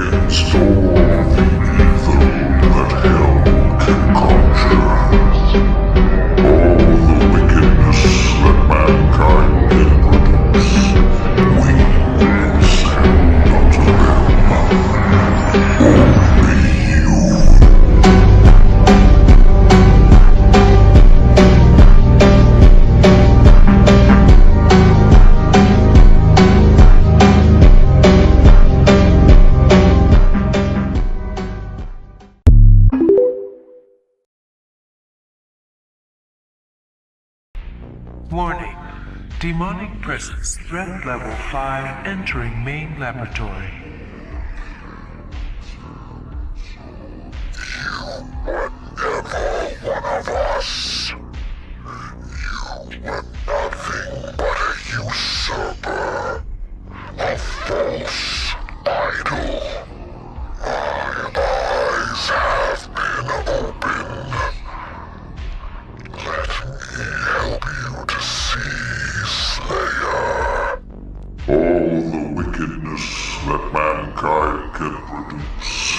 against all the evil that hell can conjure. All the wickedness that mankind can produce. We will send unto them. Only you. Warning. Demonic presence, threat level 5, entering main laboratory. Never one of us. You were nothing but a usurper, a false idol. My eyes have been opened. Let me help you to see, Slayer. All the wickedness that mankind can produce.